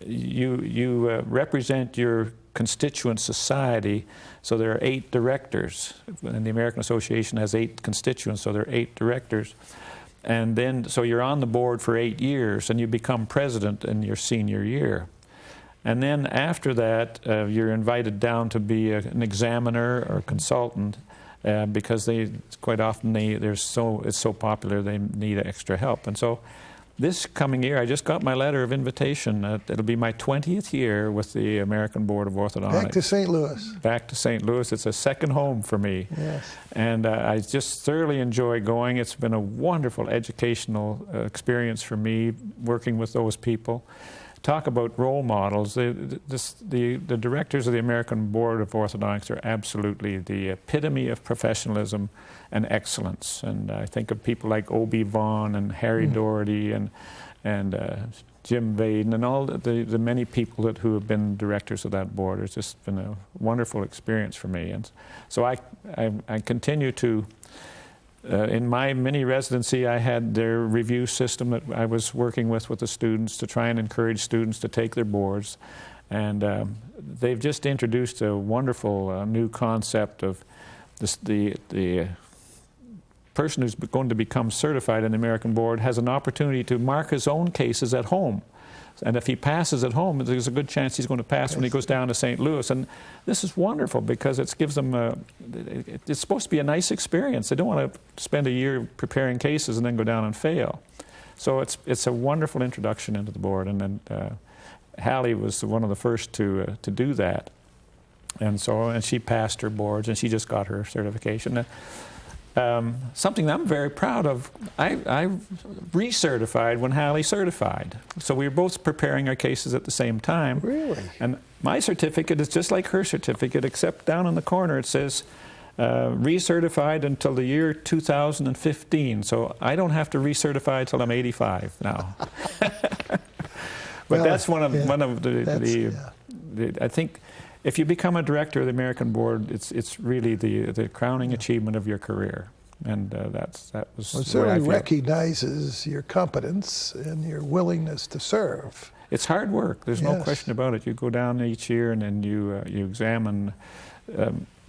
you represent your constituent society. So there are 8 directors, and the American Association has 8 constituents, so there are 8 directors. And then, so you're on the board for 8 years, and you become president in your senior year. And then after that, you're invited down to be an examiner or consultant, because quite often it's so popular they need extra help. And so this coming year, I just got my letter of invitation. It'll be my 20th year with the American Board of Orthodontics. Back to St. Louis. Back to St. Louis. It's a second home for me. Yes. And I just thoroughly enjoy going. It's been a wonderful educational experience for me, working with those people. Talk about role models. The directors of the American Board of Orthodontics are absolutely the epitome of professionalism and excellence. And I think of people like Obie Vaughn and Harry Doherty and Jim Vaden and all the many people who have been directors of that board. It's just been a wonderful experience for me. And so I continue to. In my mini residency, I had their review system that I was working with the students to try and encourage students to take their boards. And they've just introduced a wonderful new concept of the person who's going to become certified in the American Board has an opportunity to mark his own cases at home. And if he passes at home, there's a good chance he's going to pass when he goes down to St. Louis. And this is wonderful because it gives them it's supposed to be a nice experience. They don't want to spend a year preparing cases and then go down and fail. So it's a wonderful introduction into the board. And then Hallie was one of the first to do that. And she passed her boards, and she just got her certification. Something that I'm very proud of, I recertified when Hallie certified. So we were both preparing our cases at the same time. Really? And my certificate is just like her certificate, except down in the corner it says recertified until the year 2015. So I don't have to recertify until I'm 85 now. But well, that's one of I think. If you become a director of the American Board, it's really the crowning achievement of your career, and that was. Well, it certainly recognizes your competence and your willingness to serve. It's hard work. There's no question about it. You go down each year and then you examine.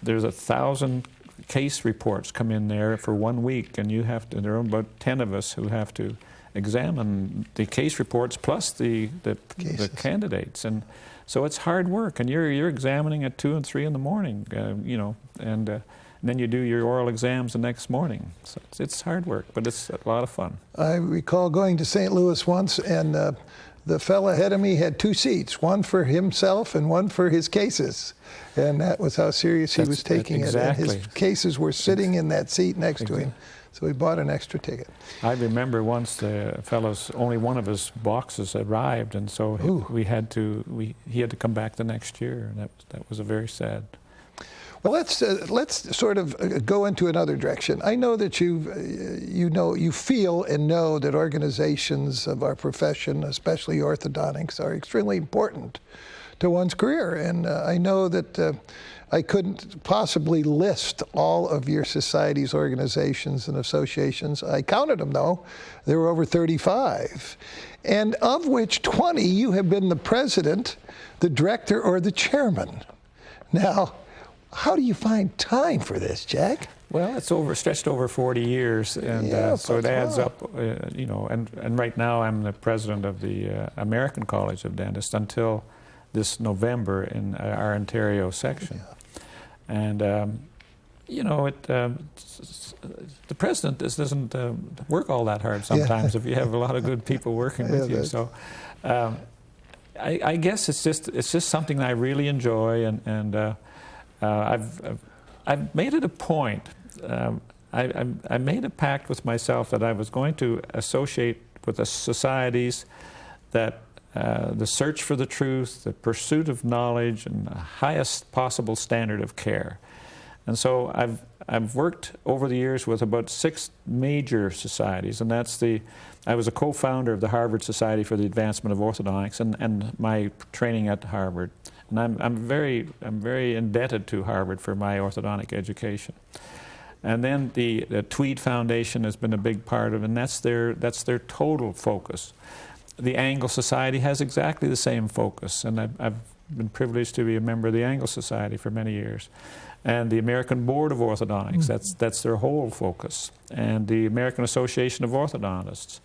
There's 1,000 case reports come in there for 1 week, and you have to. There are about 10 of us who have to examine the case reports plus the candidates and. So it's hard work, and you're examining at 2 and 3 in the morning, and then you do your oral exams the next morning. So it's hard work, but it's a lot of fun. I recall going to St. Louis once, and the fellow ahead of me had 2 seats, one for himself and one for his cases, and that was how serious he was taking it. And his cases were sitting in that seat next to him. So we bought an extra ticket. I remember once the fellow's only one of his boxes arrived, and so he had to come back the next year, and that was a very sad. Well, let's sort of go into another direction. I know that you feel and know that organizations of our profession, especially orthodontics, are extremely important to one's career, and I know that. I couldn't possibly list all of your society's organizations and associations. I counted them, though. There were over 35, and of which 20 you have been the president, the director, or the chairman. Now, how do you find time for this, Jack? Well, it's stretched over 40 years, and Yeah, so it adds wow. up, you know, and right now I'm the president of the American College of Dentists until this November in our Ontario section. And, you know, the president doesn't work all that hard sometimes if you have a lot of good people working with you. So I guess it's just something that I really enjoy, and I've made it a point. I made a pact with myself that I was going to associate with the societies that the search for the truth, the pursuit of knowledge, and the highest possible standard of care. And so I've worked over the years with about 6 major societies, and I was a co-founder of the Harvard Society for the Advancement of Orthodontics, and my training at Harvard. And I'm very indebted to Harvard for my orthodontic education. And then the Tweed Foundation has been a big part of it, and that's their total focus. The Angle Society has exactly the same focus, and I've been privileged to be a member of the Angle Society for many years. And the American Board of Orthodontics, that's their whole focus. And the American Association of Orthodontists,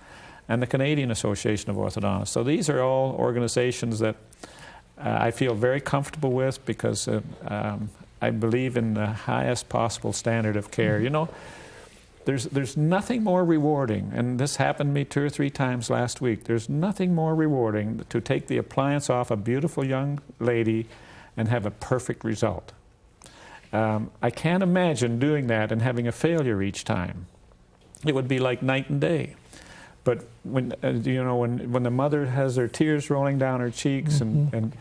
and the Canadian Association of Orthodontists. So these are all organizations that I feel very comfortable with, because I believe in the highest possible standard of care. You know, there's nothing more rewarding, and this happened to me 2 or 3 times last week. There's nothing more rewarding to take the appliance off a beautiful young lady and have a perfect result. I can't imagine doing that and having a failure each time. It would be like night and day. But when you know, when the mother has her tears rolling down her cheeks and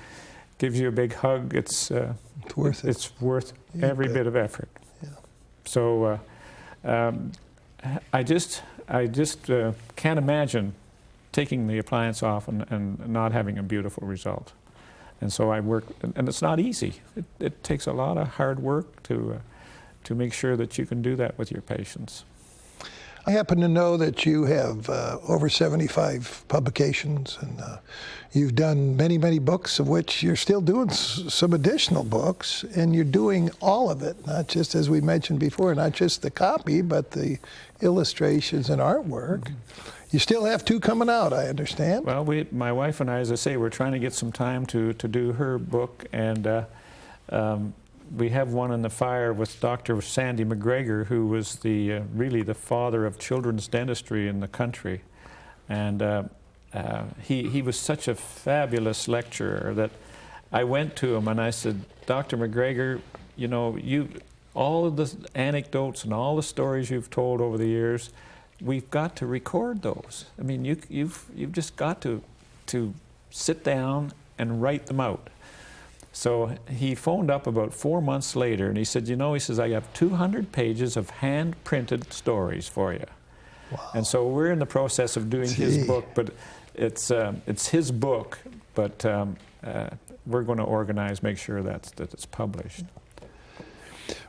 gives you a big hug, it's worth it. It's worth every bit of effort. Yeah. So I just can't imagine taking the appliance off and not having a beautiful result. And so I work, and it's not easy. It takes a lot of hard work to make sure that you can do that with your patients. I happen to know that you have over 75 publications, and you've done many, many books, of which you're still doing some additional books, and you're doing all of it, not just, as we mentioned before, not just the copy, but the illustrations and artwork. You still have 2 coming out, I understand. Well, my wife and I, as I say, we're trying to get some time to do her book, and we have one in the fire with Dr. Sandy McGregor, who was really the father of children's dentistry in the country. And he was such a fabulous lecturer that I went to him and I said, Dr. McGregor, you know, all of the anecdotes and all the stories you've told over the years, we've got to record those. I mean, you've just got to sit down and write them out. So he phoned up about 4 months later, and he said, you know, he says, I have 200 pages of hand-printed stories for you. Wow. And so we're in the process of doing his book, but it's his book, but we're going to organize, make sure that it's published.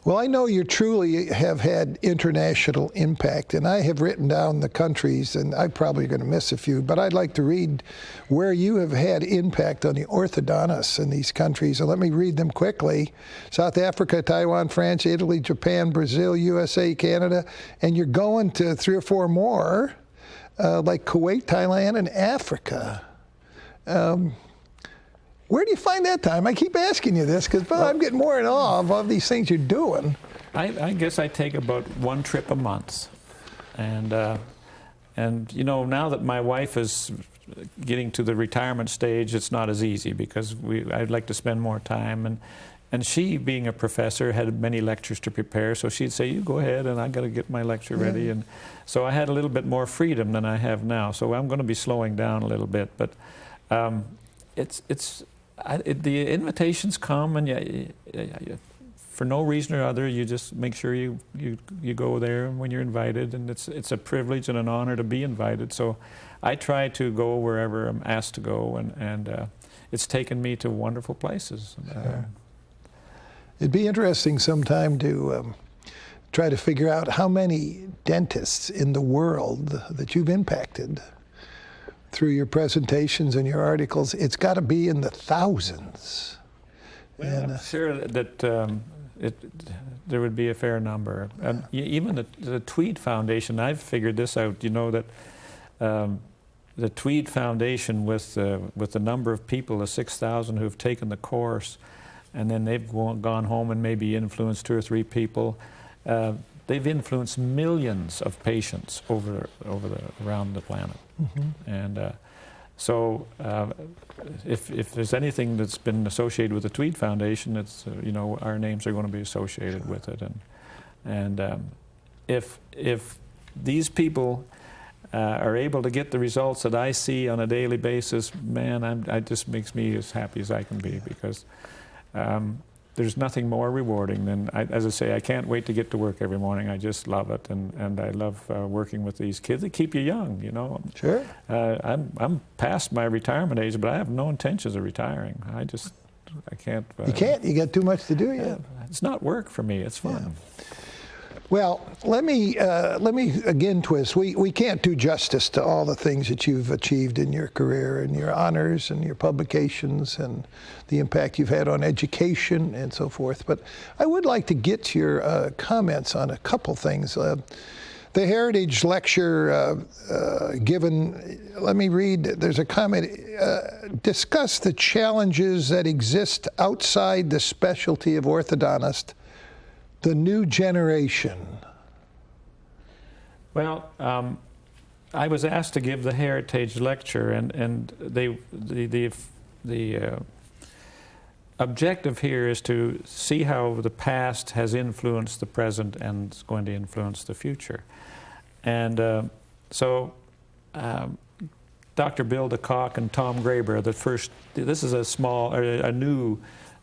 Well, I know you truly have had international impact, and I have written down the countries, and I'm probably going to miss a few, but I'd like to read where you have had impact on the orthodontists in these countries. And let me read them quickly. South Africa, Taiwan, France, Italy, Japan, Brazil, USA, Canada, and you're going to 3 or 4 more, like Kuwait, Thailand, and Africa. Where do you find that time? I keep asking you this because I'm getting more in awe of all these things you're doing. I guess I take about 1 trip a month. And you know, now that my wife is getting to the retirement stage, it's not as easy because I'd like to spend more time. And she, being a professor, had many lectures to prepare, so she'd say, you go ahead, and I got to get my lecture ready. And so I had a little bit more freedom than I have now. So I'm going to be slowing down a little bit. But the invitations come, and for no reason or other, you just make sure you go there when you're invited, and it's a privilege and an honor to be invited. So I try to go wherever I'm asked to go, and it's taken me to wonderful places. Sure. It'd be interesting sometime to try to figure out how many dentists in the world that you've impacted through your presentations and your articles. It's got to be in the thousands. Well, I'm sure that there would be a fair number. Even the Tweed Foundation, I've figured this out, you know, that the Tweed Foundation, with the number of people, the 6,000 who've taken the course, and then they've gone home and maybe influenced 2 or 3 people, they've influenced millions of patients around the planet. And so if there's anything that's been associated with the Tweed Foundation, it's, you know, our names are going to be associated with it. And if these people are able to get the results that I see on a daily basis, man, it just makes me as happy as I can be, because there's nothing more rewarding than, as I say, I can't wait to get to work every morning. I just love it, and I love working with these kids. They keep you young, you know. Sure. I'm past my retirement age, but I have no intentions of retiring. I can't. You can't. You got too much to do yet. It's not work for me. It's fun. Yeah. Well, let me again twist. We can't do justice to all the things that you've achieved in your career, and your honors and your publications and the impact you've had on education and so forth. But I would like to get your comments on a couple things. The Heritage Lecture given, let me read, there's a comment, discuss the challenges that exist outside the specialty of orthodontist, the new generation. Well, I was asked to give the Heritage Lecture, and the objective here is to see how the past has influenced the present and is going to influence the future. And so Dr. Bill DeCock and Tom Graber, this is a new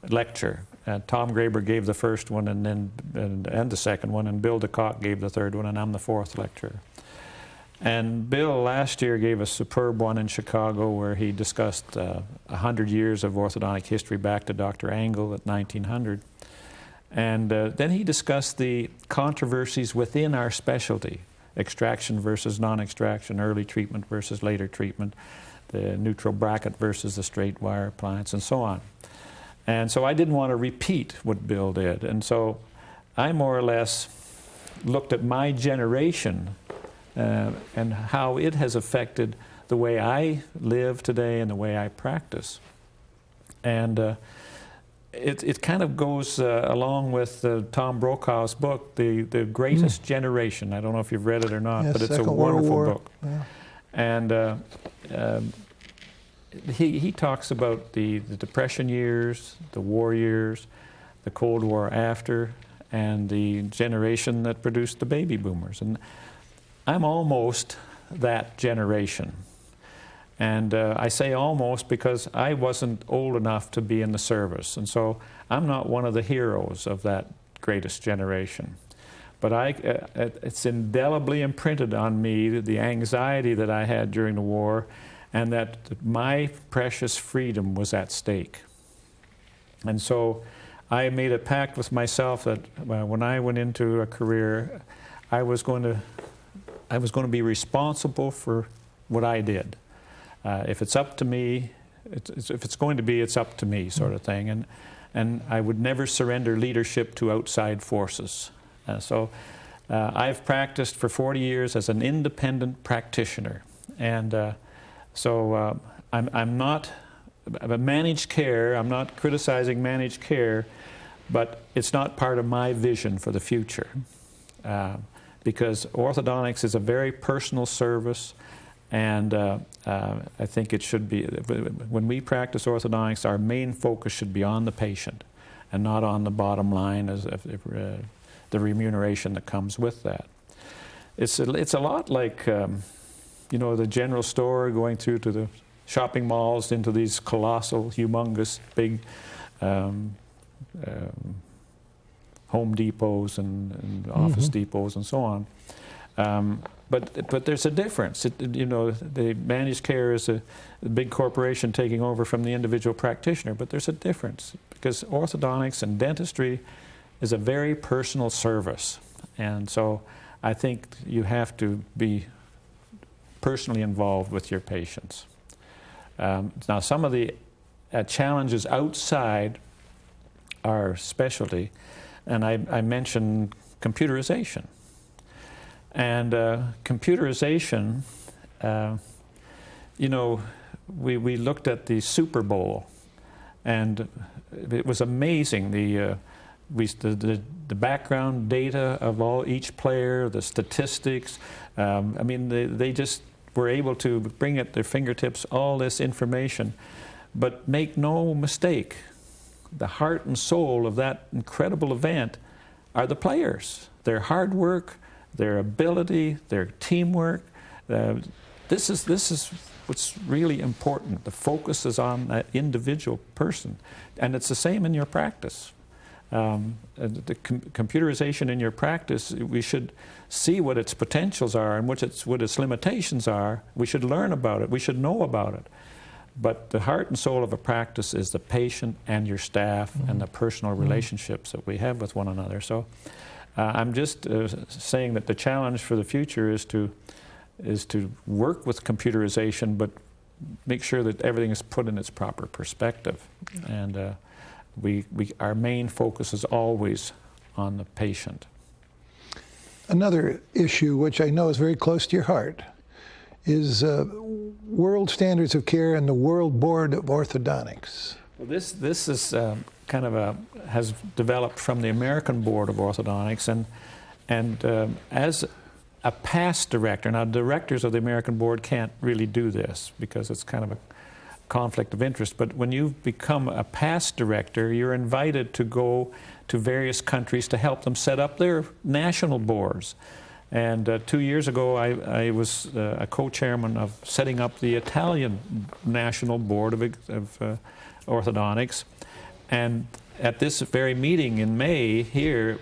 lecture. Tom Graber gave the first one and the second one, and Bill DeCock gave the third one, and I'm the 4th lecturer. And Bill last year gave a superb one in Chicago where he discussed 100 years of orthodontic history back to Dr. Angle at 1900. And then he discussed the controversies within our specialty, extraction versus non-extraction, early treatment versus later treatment, the neutral bracket versus the straight wire appliance, and so on. And so I didn't want to repeat what Bill did. And so I more or less looked at my generation and how it has affected the way I live today and the way I practice. And it kind of goes along with Tom Brokaw's book, The Greatest Generation. I don't know if you've read it or not, yes, but it's a wonderful book. Yeah. And he talks about the Depression years, the war years, the Cold War after, and the generation that produced the baby boomers. And I'm almost that generation. And I say almost because I wasn't old enough to be in the service. And so I'm not one of the heroes of that greatest generation. But it's indelibly imprinted on me the anxiety that I had during the war, and that my precious freedom was at stake. And so I made a pact with myself that when I went into a career, I was going to be responsible for what I did. If it's up to me, if it's going to be, it's up to me, sort of thing. And I would never surrender leadership to outside forces. So I've practiced for 40 years as an independent practitioner. And so I'm not a managed care. I'm not criticizing managed care, but it's not part of my vision for the future. Because orthodontics is a very personal service, and I think it should be, when we practice orthodontics, our main focus should be on the patient and not on the bottom line as the remuneration that comes with that. It's a lot like you know, the general store, going through to the shopping malls, into these colossal, humongous, big Home Depots and Office Depots and so on. But there's a difference. You know, the managed care is a big corporation taking over from the individual practitioner, but there's a difference because orthodontics and dentistry is a very personal service. And so I think you have to be personally involved with your patients. Now, some of the challenges outside our specialty, And I mentioned computerization. And computerization, you know, we looked at the Super Bowl, and it was amazing. The background data of each player, the statistics. I mean, they just were able to bring at their fingertips all this information. But make no mistake, the heart and soul of that incredible event are the players. Their hard work, their ability, their teamwork. This is what's really important. The focus is on that individual person. And it's the same in your practice. The computerization in your practice, we should see what its potentials are and what its limitations are. We should learn about it. We should know about it. But the heart and soul of a practice is the patient and your staff and the personal relationships that we have with one another. So I'm just saying that the challenge for the future is to work with computerization, but make sure that everything is put in its proper perspective. And our main focus is always on the patient. Another issue, which I know is very close to your heart, is world standards of care and the World Board of Orthodontics. Well, this is kind of has developed from the American Board of Orthodontics, and as a past director, now directors of the American Board can't really do this because it's kind of a conflict of interest, but when you've become a past director, you're invited to go to various countries to help them set up their national boards. And 2 years ago, I was a co-chairman of setting up the Italian National Board of Orthodontics. And at this very meeting in May here,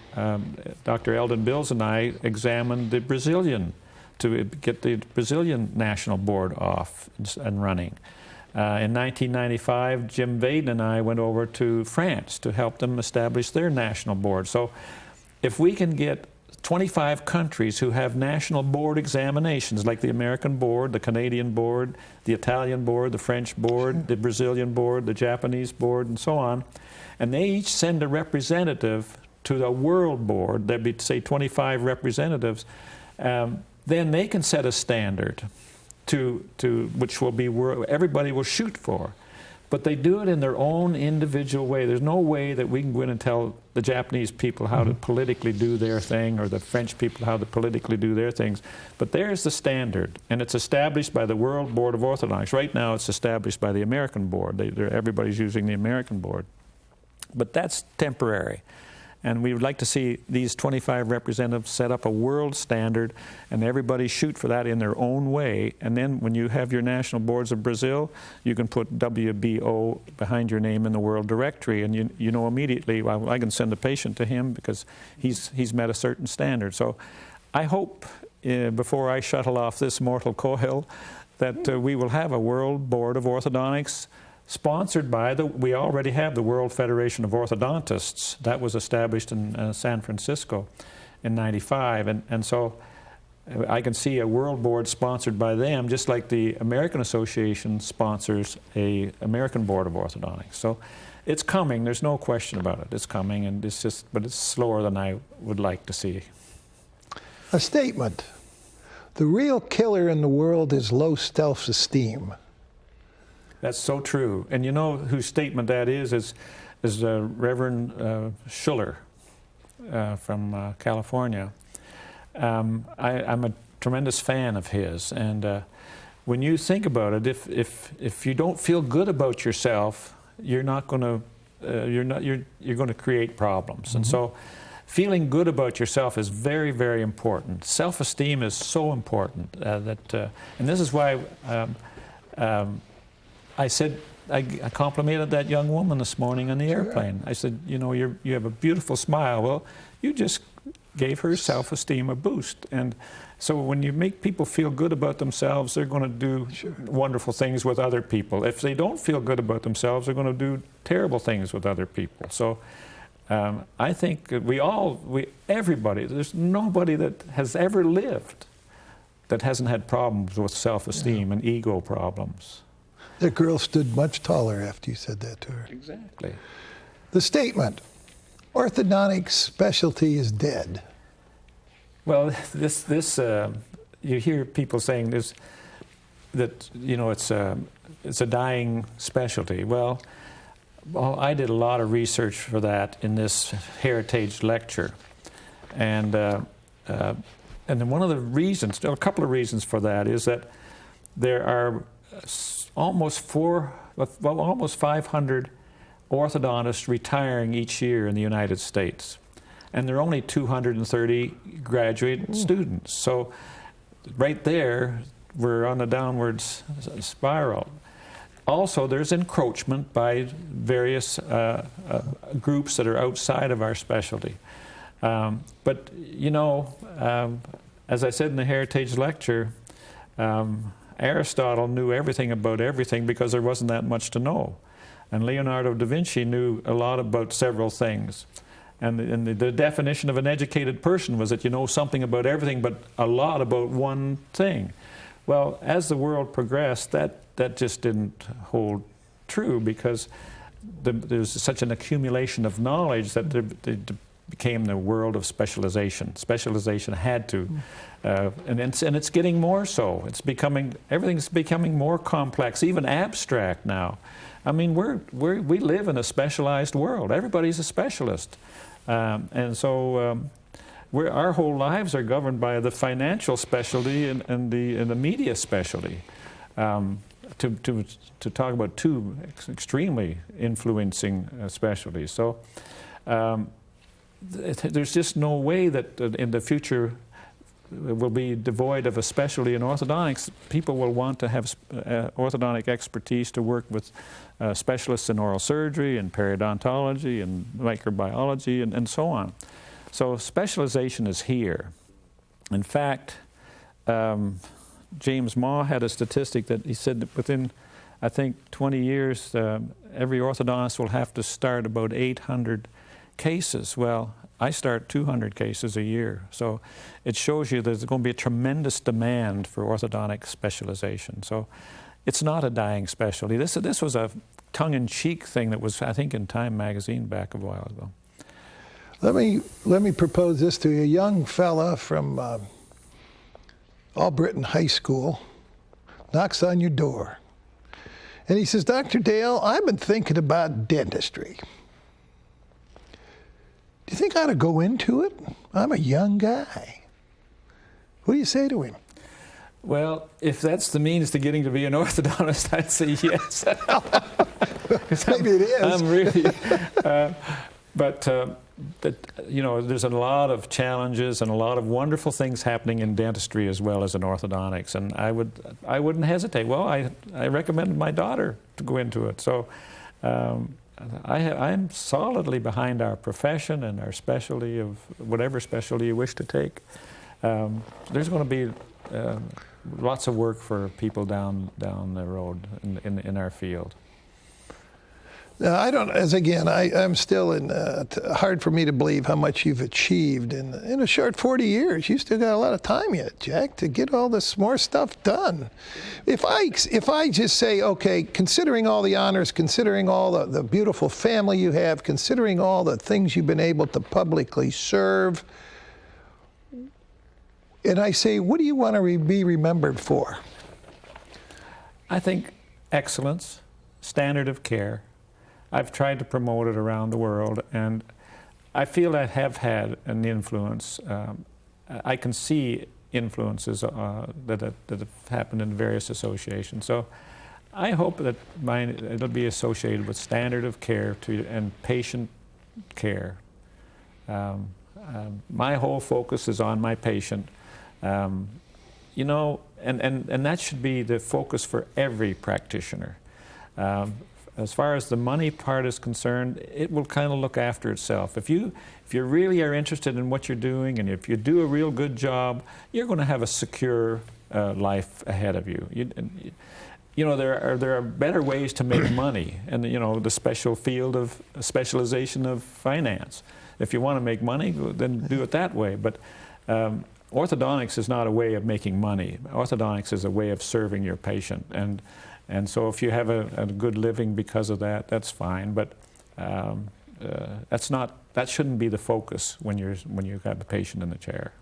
Dr. Eldon Bills and I examined the Brazilian, to get the Brazilian National Board off and running. In 1995, Jim Vaden and I went over to France to help them establish their national board. So if we can get 25 countries who have national board examinations, like the American board, the Canadian board, the Italian board, the French board, the Brazilian board, the Japanese board, and so on, and they each send a representative to the world board, there'd be, say, 25 representatives, then they can set a standard which will be everybody will shoot for. But they do it in their own individual way. There's no way that we can go in and tell the Japanese people how to politically do their thing, or the French people how to politically do their things. But there's the standard, and it's established by the World Board of Orthodontics. Right now it's established by the American Board. Everybody's using the American Board. But that's temporary. And we would like to see these 25 representatives set up a world standard, and everybody shoot for that in their own way. And then when you have your national boards of Brazil, you can put WBO behind your name in the world directory, and you know immediately, well, I can send a patient to him because he's met a certain standard. So I hope, before I shuttle off this mortal coil, that we will have a World Board of Orthodontics sponsored by we already have the World Federation of Orthodontists. That was established in San Francisco in '95. And so I can see a world board sponsored by them, just like the American Association sponsors a American Board of Orthodontics. So it's coming, there's no question about it. It's coming, and but it's slower than I would like to see. A statement. The real killer in the world is low self-esteem. That's so true. And you know whose statement that is Reverend Schuller from California. I'm a tremendous fan of his. And when you think about it, if you don't feel good about yourself, you're not going to you're going to create problems. And so feeling good about yourself is very, very important. Self-esteem is so important and this is why I said, I complimented that young woman this morning on the airplane. I said, you know, you have a beautiful smile. Well, you just gave her self-esteem a boost. And so when you make people feel good about themselves, they're going to do wonderful things with other people. If they don't feel good about themselves, they're going to do terrible things with other people. So I think everybody, there's nobody that has ever lived that hasn't had problems with self-esteem and ego problems. That girl stood much taller after you said that to her. Exactly. The statement. Orthodontic specialty is dead. Well, you hear people saying this, that it's a dying specialty. Well, I did a lot of research for that in this heritage lecture, and then one of the reasons, a couple of reasons for that, is that there are almost 500 orthodontists retiring each year in the United States, and there are only 230 graduate students. So right there, we're on a downward spiral. Also, there's encroachment by various groups that are outside of our specialty. But, as I said in the Heritage Lecture, Aristotle knew everything about everything because there wasn't that much to know. And Leonardo da Vinci knew a lot about several things. And the definition of an educated person was that you know something about everything but a lot about one thing. Well, as the world progressed, that just didn't hold true because there's such an accumulation of knowledge that it became the world of specialization. Specialization had to, and it's getting more so. Everything's becoming more complex, even abstract now. I mean, we live in a specialized world. Everybody's a specialist, and so our whole lives are governed by the financial specialty and the media specialty. To talk about two extremely influencing specialties. So there's just no way that in the future it will be devoid of a specialty in orthodontics. People will want to have orthodontic expertise to work with specialists in oral surgery and periodontology and microbiology and so on. So specialization is here. In fact, James Maw had a statistic that he said that within, I think, 20 years, every orthodontist will have to start about 800 cases. Well, I start 200 cases a year. So it shows you there's going to be a tremendous demand for orthodontic specialization. So it's not a dying specialty. This was a tongue-in-cheek thing that was, I think, in Time magazine back a while ago. Let me propose this to you. A young fella from Albritton High School knocks on your door. And he says, Dr. Dale, I've been thinking about dentistry. Do you think I ought to go into it? I'm a young guy. What do you say to him? Well, if that's the means to getting to be an orthodontist, I'd say yes. Maybe it is. I'm really, but there's a lot of challenges and a lot of wonderful things happening in dentistry as well as in orthodontics, and I wouldn't hesitate. Well, I recommended my daughter to go into it, so I'm solidly behind our profession and our specialty of whatever specialty you wish to take. There's going to be lots of work for people down the road in our field. I don't, I'm still hard for me to believe how much you've achieved in a short 40 years. You still got a lot of time yet, Jack, to get all this more stuff done. If I just say, okay, considering all the honors, considering all the beautiful family you have, considering all the things you've been able to publicly serve, and I say, what do you want to be remembered for? I think excellence, standard of care. I've tried to promote it around the world, and I feel I have had an influence. I can see influences that have happened in various associations. So I hope that it'll be associated with standard of care and patient care. My whole focus is on my patient. And that should be the focus for every practitioner. As far as the money part is concerned, it will kind of look after itself. If you really are interested in what you're doing, and if you do a real good job, you're going to have a secure life ahead of you. There are better ways to make money, and the special field of specialization of finance. If you want to make money, then do it that way. But orthodontics is not a way of making money. Orthodontics is a way of serving your patient, and so if you have a good living because of that, that's fine. But that shouldn't be the focus when you've got the patient in the chair.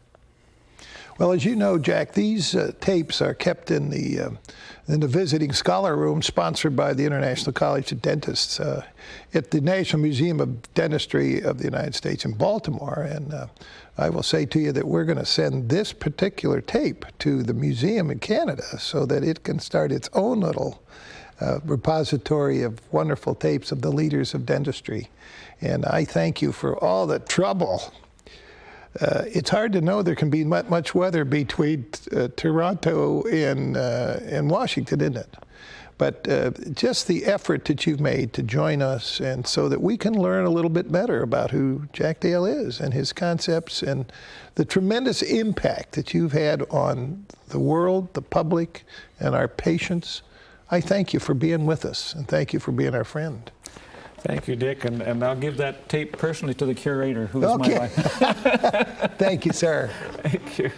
Well, as you know, Jack, these tapes are kept in the visiting scholar room sponsored by the International College of Dentists at the National Museum of Dentistry of the United States in Baltimore. And I will say to you that we're going to send this particular tape to the museum in Canada so that it can start its own little repository of wonderful tapes of the leaders of dentistry. And I thank you for all the trouble. It's hard to know there can be much weather between Toronto and Washington, isn't it? But just the effort that you've made to join us, and so that we can learn a little bit better about who Jack Dale is and his concepts and the tremendous impact that you've had on the world, the public, and our patients. I thank you for being with us, and thank you for being our friend. Thank you, Dick, and I'll give that tape personally to the curator, who's Okay. my wife. Thank you, sir. Thank you.